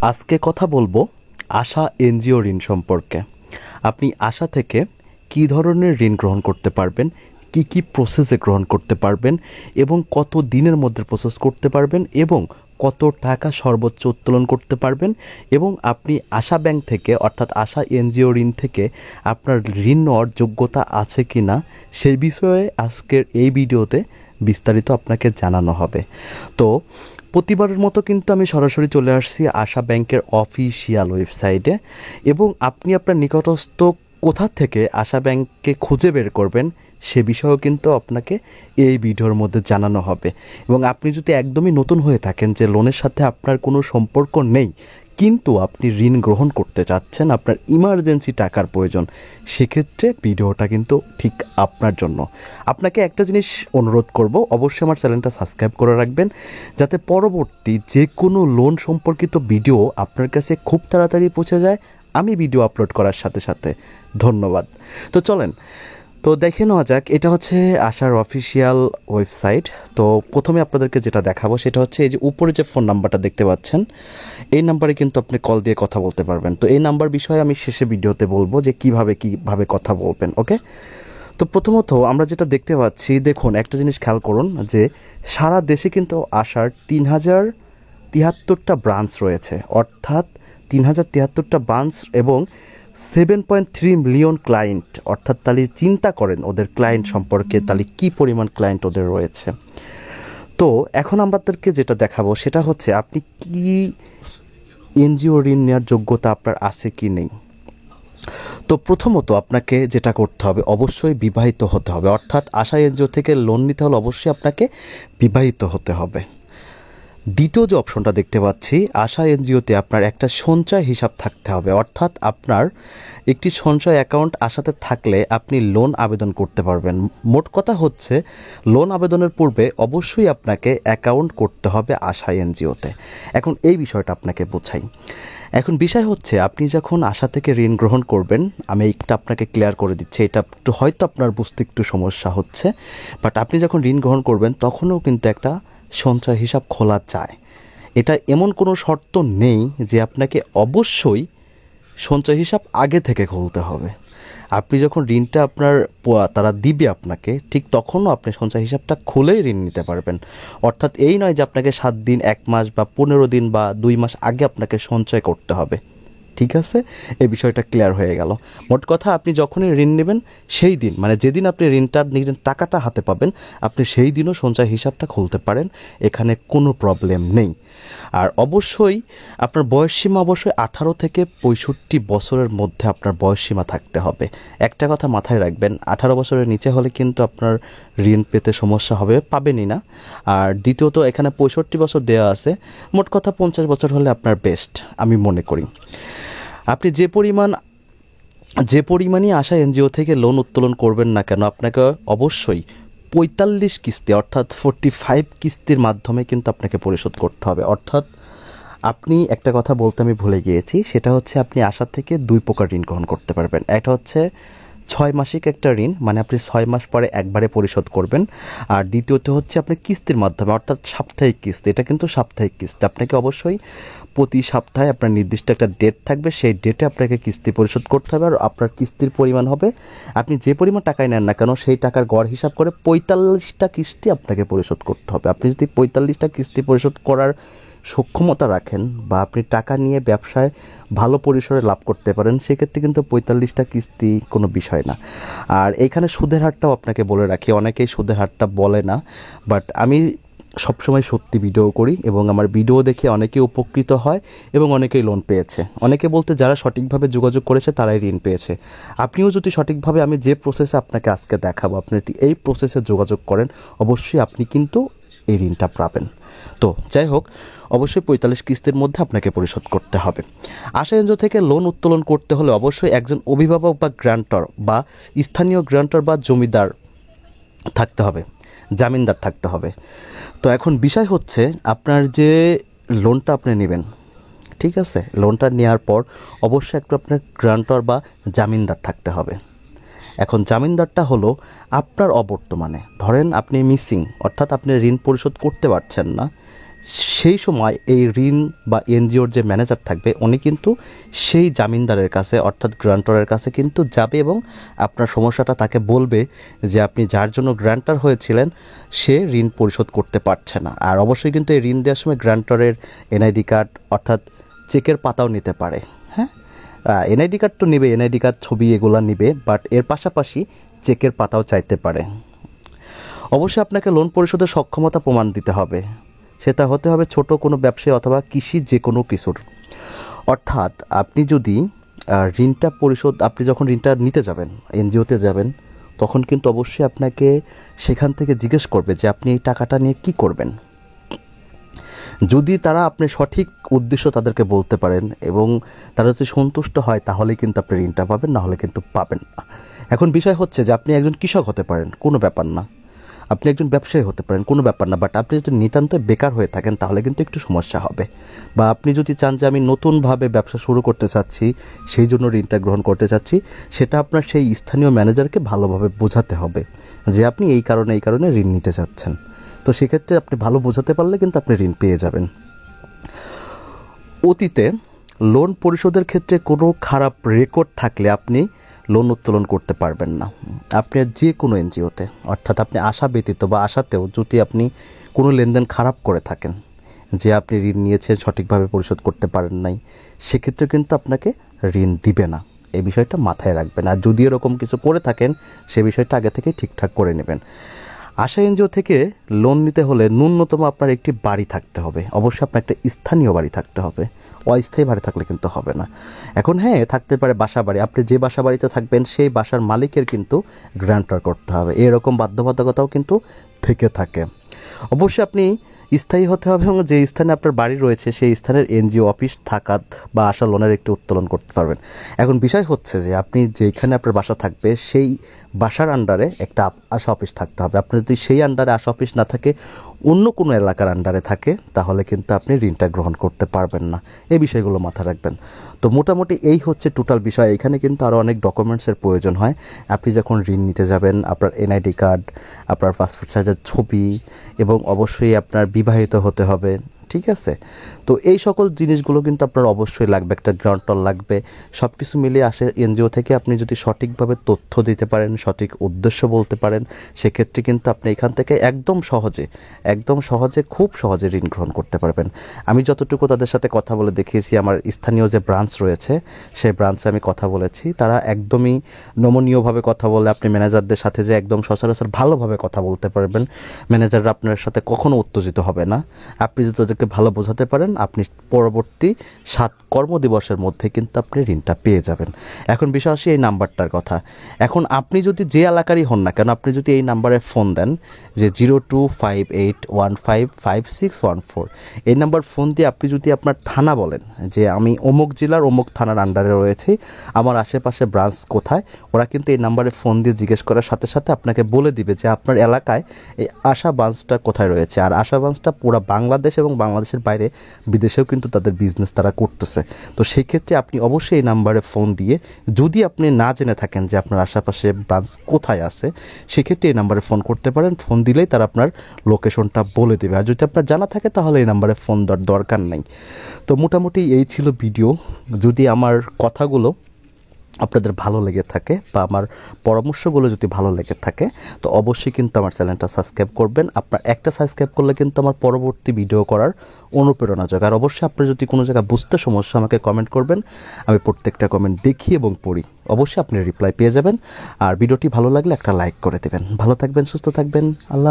আজকে কথা বলবো আশা এনজিও ঋণ সম্পর্কে। আপনি আশা থেকে কী ধরনের ঋণ গ্রহণ করতে পারবেন, কি কি প্রসেসে গ্রহণ করতে পারবেন এবং কত দিনের মধ্যে প্রসেস করতে পারবেন এবং কত টাকা সর্বোচ্চ উত্তোলন করতে পারবেন এবং আপনি আশা ব্যাংক থেকে অর্থাৎ আশা এনজিও ঋণ থেকে আপনার ঋণ নেওয়ার যোগ্যতা আছে কি না সেই বিষয়ে আজকের এই ভিডিওতে বিস্তারিত আপনাকে জানানো হবে। তো প্রতিবারের মতো কিন্তু আমি সরাসরি চলে আসছি আশা ব্যাংকের অফিসিয়াল ওয়েবসাইটে এবং আপনি আপনার নিকটস্থ কোথা থেকে আশা ব্যাংককে খুঁজে বের করবেন সে বিষয়েও কিন্তু আপনাকে এই ভিডিওর মধ্যে জানানো হবে। এবং আপনি যদি একদমই নতুন হয়ে থাকেন যে লোনের সাথে আপনার কোনো সম্পর্ক নেই কিন্তু আপনি ঋণ গ্রহণ করতে চাচ্ছেন, আপনার ইমার্জেন্সি টাকার প্রয়োজন, সেক্ষেত্রে ভিডিওটা কিন্তু ঠিক আপনার জন্য। আপনাকে একটা জিনিস অনুরোধ করব, অবশ্যই আমার চ্যানেলটা সাবস্ক্রাইব করে রাখবেন যাতে পরবর্তী যে কোনো লোন সম্পর্কিত ভিডিও আপনার কাছে খুব তাড়াতাড়ি পৌঁছে যায় আমি ভিডিও আপলোড করার সাথে সাথে। ধন্যবাদ। তো চলেন তো দেখে নেওয়া যাক। এটা হচ্ছে আশার অফিসিয়াল ওয়েবসাইট। তো প্রথমে আপনাদেরকে যেটা দেখাবো সেটা হচ্ছে এই যে উপরে যে ফোন নাম্বারটা দেখতে পাচ্ছেন এই নাম্বারে কিন্তু আপনি কল দিয়ে কথা বলতে পারবেন। তো এই নাম্বার বিষয়ে আমি শেষে ভিডিওতে বলবো যে কিভাবে কথা বলবেন। ওকে, তো প্রথমত আমরা যেটা দেখতে পাচ্ছি, দেখুন একটা জিনিস খেয়াল করুন যে সারা দেশে কিন্তু আশার 3073টা ব্রাঞ্চ রয়েছে, অর্থাৎ 3073টা ব্রাঞ্চ এবং 7.3 মিলিয়ন ক্লায়েন্ট। অর্থাৎ তাহলে চিন্তা করেন ওদের ক্লায়েন্ট সম্পর্কে, তাহলে কী পরিমাণ ক্লায়েন্ট ওদের রয়েছে। তো এখন আমাদেরকে যেটা দেখাবো সেটা হচ্ছে আপনি কি এনজিও ঋণ নেওয়ার যোগ্যতা আপনার আছে কি নেই। তো প্রথমত আপনাকে যেটা করতে হবে অবশ্যই বিবাহিত হতে হবে, অর্থাৎ আশা এনজিও থেকে লোন নিতে হলে অবশ্যই আপনাকে বিবাহিত হতে হবে। দ্বিতীয় যে অপশনটা দেখতে পাচ্ছি, আশা এনজিওতে আপনার একটা সঞ্চয় হিসাব থাকতে হবে, অর্থাৎ আপনার একটি সঞ্চয় অ্যাকাউন্ট আশাতে থাকলে আপনি লোন আবেদন করতে পারবেন। মোট কথা হচ্ছে লোন আবেদনের পূর্বে অবশ্যই আপনাকে অ্যাকাউন্ট করতে হবে আশা এনজিওতে। এখন এই বিষয়টা আপনাকে বোঝাই। এখন বিষয় হচ্ছে আপনি যখন আশা থেকে ঋণ গ্রহণ করবেন, আমি একটা আপনাকে ক্লিয়ার করে দিচ্ছি, এটা একটু হয়তো আপনার বুঝতে একটু সমস্যা হচ্ছে, বাট আপনি যখন ঋণ গ্রহণ করবেন তখনও কিন্তু একটা সঞ্চয় হিসাব খোলা যায়। এটা এমন কোনো শর্ত নেই যে আপনাকে অবশ্যই সঞ্চয় হিসাব আগে থেকে খুলতে হবে। আপনি যখন ঋণটা আপনার তারা দিবে আপনাকে, ঠিক তখনও আপনি সঞ্চয় হিসাবটা খুলেই ঋণ নিতে পারবেন। অর্থাৎ এই নয় যে আপনাকে 7 দিন, 1 মাস বা 15 দিন বা 2 মাস আগে আপনাকে সঞ্চয় করতে হবে। ঠিক আছে, এই বিষয়টা ক্লিয়ার হয়ে গেল। মোট কথা আপনি যখনই ঋণ নেবেন সেই দিন, মানে যেদিন আপনি ঋণটা নিজের টাকাটা হাতে পাবেন আপনি সেই দিনও সঞ্চয় হিসাবটা খুলতে পারেন, এখানে কোনো প্রবলেম নেই। আর অবশ্যই আপনার বয়সসীমা অবশ্যই 18 থেকে 65 বছরের মধ্যে আপনার বয়সসীমা থাকতে হবে। একটা কথা মাথায় রাখবেন, 18 বছরের নিচে হলে কিন্তু আপনার ঋণ পেতে সমস্যা হবে, পাবেনই না। আর দ্বিতীয়ত এখানে 65 বছর দেওয়া আছে, মোট কথা 50 বছর হলে আপনার বেস্ট আমি মনে করি। আপনি যে পরিমাণই আশা এনজিও থেকে লোন উত্তোলন করবেন না কেন আপনাকে অবশ্যই 45 কিস্তি অর্থাৎ 45 কিস্তির মাধ্যমে কিন্তু আপনাকে পরিশোধ করতে হবে। অর্থাৎ আপনি একটা কথা বলতে আমি ভুলে গিয়েছি, সেটা হচ্ছে আপনি আশা থেকে 2 প্রকার ঋণ গ্রহণ করতে পারবেন। একটা হচ্ছে 6 মাসিক একটা ঋণ, মানে আপনি 6 মাস পরে একবারে পরিশোধ করবেন। আর দ্বিতীয়ত হচ্ছে আপনি কিস্তির মাধ্যমে অর্থাৎ সাপ্তাহিক কিস্তি, এটা কিন্তু সাপ্তাহিক কিস্তি। আপনাকে অবশ্যই প্রতি সপ্তাহে আপনার নির্দিষ্ট একটা ডেট থাকবে, সেই ডেটে আপনাকে কিস্তি পরিশোধ করতে হবে। আর আপনার কিস্তির পরিমাণ হবে, আপনি যে পরিমাণ টাকায় নেন না কেন সেই টাকার গড় হিসাব করে 45টা কিস্তি আপনাকে পরিশোধ করতে হবে। আপনি যদি 45টা কিস্তি পরিশোধ করার সক্ষমতা রাখেন বা আপনি টাকা নিয়ে ব্যবসায় ভালো পরিসরে লাভ করতে পারেন, সেক্ষেত্রে কিন্তু 45টা কিস্তি কোনো বিষয় না। আর এইখানে সুদের হারটাও আপনাকে বলে রাখি, অনেকেই সুদের হারটা বলে না, বাট আমি সবসময় সত্যি ভিডিও করি এবং আমার ভিডিও দেখে অনেকেই উপকৃত হয় এবং অনেকেই লোন পেয়েছে। অনেকে বলতে যারা সঠিকভাবে যোগাযোগ করেছে তারাই ঋণ পেয়েছে। আপনিও যদি সঠিকভাবে আমি যে প্রসেসে আপনাকে আজকে দেখাবো আপনি যদি এই প্রসেসে যোগাযোগ করেন অবশ্যই আপনি কিন্তু এই ঋণটা পাবেন। তো যাই হোক, অবশ্যই 45 কিস্তির মধ্যে আপনাকে পরিশোধ করতে হবে। আশা এনজিও থেকে লোন উত্তোলন করতে হলে অবশ্যই একজন অভিভাবক বা গ্রান্টর বা স্থানীয় গ্রান্টর বা জমিদার থাকতে হবে, জামিনদার থাকতে হবে। তো এখন বিষয় হচ্ছে আপনার যে লোনটা আপনি নেবেন, ঠিক আছে, লোনটা নেওয়ার পর অবশ্যই একটু আপনার গ্রান্টর বা জামিনদার থাকতে হবে। এখন জামিনদারটা হলো আপনার অবর্তমানে ধরেন আপনি মিসিং, অর্থাৎ আপনি ঋণ পরিশোধ করতে পারছেন না, সেই সময় এই ঋণ বা এনজিওর যে ম্যানেজার থাকবে উনি কিন্তু সেই জামিনদারের কাছে অর্থাৎ গ্রান্টরের কাছে কিন্তু যাবে এবং আপনার সমস্যাটা তাকে বলবে যে আপনি যার জন্য গ্রান্টার হয়েছিলেন সে ঋণ পরিশোধ করতে পারছে না। আর অবশ্যই কিন্তু এই ঋণ দেওয়ার সময় গ্রান্টরের এনআইডি কার্ড অর্থাৎ চেকের পাতাও নিতে পারে। হ্যাঁ, এনআইডি কার্ড তো নেবে, এনআইডি কার্ড ছবি এগুলো নেবে, বাট এর পাশাপাশি চেকের পাতাও চাইতে পারে। অবশ্যই আপনাকে লোন পরিশোধের সক্ষমতা প্রমাণ দিতে হবে, সেটা হতে হবে ছোট কোনো ব্যবসায়ী অথবা কৃষি যে কোনো কিছুর। অর্থাৎ আপনি যদি ঋণটা পরিশোধ, আপনি যখন ঋণটা নিতে যাবেন এনজিওতে যাবেন তখন কিন্তু অবশ্যই আপনাকে সেখান থেকে জিজ্ঞেস করবে যে আপনি এই টাকাটা নিয়ে কি করবেন। যদি তারা আপনি সঠিক উদ্দেশ্য তাদেরকে বলতে পারেন এবং তারা যদি সন্তুষ্ট হয় তাহলে কিন্তু আপনি ঋণটা পাবেন, না হলে কিন্তু পাবেন না। এখন বিষয় হচ্ছে যে আপনি একজন কৃষক হতে পারেন, কোনো ব্যাপার না, আপনি একজন ব্যবসায়ী হতে পারেন, কোনো ব্যাপার না, বাট আপনি যদি নিতান্ত বেকার হয়ে থাকেন তাহলে কিন্তু একটু সমস্যা হবে। বা আপনি যদি চান যে আমি নতুনভাবে ব্যবসা শুরু করতে চাচ্ছি সেই জন্য ঋণটা গ্রহণ করতে চাচ্ছি, সেটা আপনার সেই স্থানীয় ম্যানেজারকে ভালোভাবে বোঝাতে হবে যে আপনি এই কারণে ঋণ নিতে চাচ্ছেন। তো সেক্ষেত্রে আপনি ভালো বোঝাতে পারলে কিন্তু আপনি ঋণ পেয়ে যাবেন। অতীতে লোন পরিশোধের ক্ষেত্রে কোনো খারাপ রেকর্ড থাকলে আপনি লোন উত্তোলন করতে পারবেন না। আপনার যে কোনো এনজিওতে, অর্থাৎ আপনি আশা ব্যতীত বা আশাতেও যদি আপনি কোনো লেনদেন খারাপ করে থাকেন, যে আপনি ঋণ নিয়েছেন সঠিকভাবে পরিশোধ করতে পারেন নাই, সেক্ষেত্রে কিন্তু আপনাকে ঋণ দিবে না। এই বিষয়টা মাথায় রাখবেন। আর যদি এরকম কিছু করে থাকেন সে বিষয়টা আগে থেকেই ঠিকঠাক করে নেবেন। আশা এনজিও থেকে লোন নিতে হলে ন্যূনতম আপনার একটি বাড়ি থাকতে হবে, অবশ্যই আপনার একটা স্থানীয় বাড়ি থাকতে হবে, অস্থায়ী বাড়ি থাকলে কিন্তু হবে না। এখন হ্যাঁ, থাকতে পারে বাসা বাড়ি, আপনি যে বাসা বাড়িতে থাকবেন সেই বাসার মালিকের কিন্তু গ্রান্টার করতে হবে, এরকম বাধ্যবাধকতাও কিন্তু থেকে থাকে। অবশ্যই আপনি স্থায়ী হতে হবে এবং যে স্থানে আপনার বাড়ি রয়েছে সেই স্থানের এনজিও অফিস থাকা বা আশা লোনের একটি উত্তোলন করতে পারবেন। এখন বিষয় হচ্ছে যে আপনি যেখানে আপনার বাসা থাকবে সেই বাসার আন্ডারে একটা আশা অফিস থাকতে হবে। আপনার যদি সেই আন্ডারে আশা অফিস না থাকে, অন্য কোনো এলাকার আন্ডারে থাকে, তাহলে কিন্তু আপনি ঋণটা গ্রহণ করতে পারবেন না। এই বিষয়গুলো মাথায় রাখবেন। তো মোটামুটি এই হচ্ছে টোটাল বিষয়। এখানে কিন্তু আরও অনেক ডকুমেন্টসের প্রয়োজন হয়। আপনি যখন ঋণ নিতে যাবেন আপনার এনআইডি কার্ড, আপনার পাসপোর্ট সাইজের ছবি এবং অবশ্যই আপনার বিবাহিত হতে হবে, ঠিক আছে? তো এই সকল জিনিসগুলো কিন্তু আপনার অবশ্যই লাগবে, একটা গ্রান্টর লাগবে। সব কিছু মিলিয়ে আসে এনজিও থেকে আপনি যদি সঠিকভাবে তথ্য দিতে পারেন, সঠিক উদ্দেশ্য বলতে পারেন, সেক্ষেত্রে কিন্তু আপনি এখান থেকে একদম সহজে খুব সহজে ঋণ গ্রহণ করতে পারবেন। আমি যতটুকু তাদের সাথে কথা বলে দেখিয়েছি, আমার স্থানীয় যে ব্রাঞ্চ রয়েছে সেই ব্রাঞ্চে আমি কথা বলেছি, তারা একদমই নমনীয়ভাবে কথা বলে। আপনি ম্যানেজারদের সাথে যে একদম সচরাচর ভালোভাবে কথা বলতে পারবেন, ম্যানেজাররা আপনার সাথে কখনো উত্তেজিত হবে না। আপনি যদি তাদেরকে ভালো বোঝাতে পারেন, আপনি পরবর্তী 7 কর্মদিবসের মধ্যে কিন্তু আপনি ঋণটা পেয়ে যাবেন। এখন বিষয় আসি এই নাম্বারটার কথা। এখন আপনি যদি যে এলাকারই হন না কেন, আপনি যদি এই নাম্বারে ফোন দেন যে 0258155614, এই নাম্বার ফোন দিয়ে আপনি যদি আপনার থানা বলেন যে আমি অমুক জেলার অমুক থানার আন্ডারে রয়েছি, আমার আশেপাশে ব্রাঞ্চ কোথায়, ওরা কিন্তু এই নাম্বারে ফোন দিয়ে জিজ্ঞেস করার সাথে সাথে আপনাকে বলে দিবে যে আপনার এলাকায় এই আশা ব্রাঞ্চটা কোথায় রয়েছে। আর আশা ব্রাঞ্চটা পুরো বাংলাদেশ এবং বাংলাদেশের বাইরে বিদেশেও কিন্তু তাদের বিজনেস তারা করতেছে। তো সেই ক্ষেত্রে আপনি অবশ্যই এই নাম্বারে ফোন দিয়ে, যদি আপনি না জেনে থাকেন যে আপনার আশেপাশে ব্রাঞ্চ কোথায় আছে, সেক্ষেত্রে এই নাম্বারে ফোন করতে পারেন। ফোন দিলেই তারা আপনার লোকেশনটা বলে দেবে। আর যদি আপনার জানা থাকে তাহলে এই নাম্বারে ফোন দেওয়ার দরকার নেই। তো মোটামুটি এই ছিল ভিডিও। যদি আমার কথাগুলো আপনাদের ভালো লেগে থাকে বা আমার পরামর্শগুলো যদি ভালো লেগে থাকে, তো অবশ্যই কিন্তু আমার চ্যানেলটা সাবস্ক্রাইব করবেন। আপনার একটা সাবস্ক্রাইব করলে কিন্তু আমার পরবর্তী ভিডিও করার অনুপ্রেরণা যোগায়। আর অবশ্যই আপনার যদি কোনো জায়গায় বুঝতে সমস্যা আমাকে কমেন্ট করবেন, আমি প্রত্যেকটা কমেন্ট দেখি এবং পড়ি, অবশ্যই আপনি রিপ্লাই পেয়ে যাবেন। আর ভিডিওটি ভালো লাগলে একটা লাইক করে দেবেন। ভালো থাকবেন, সুস্থ থাকবেন, আল্লাহ।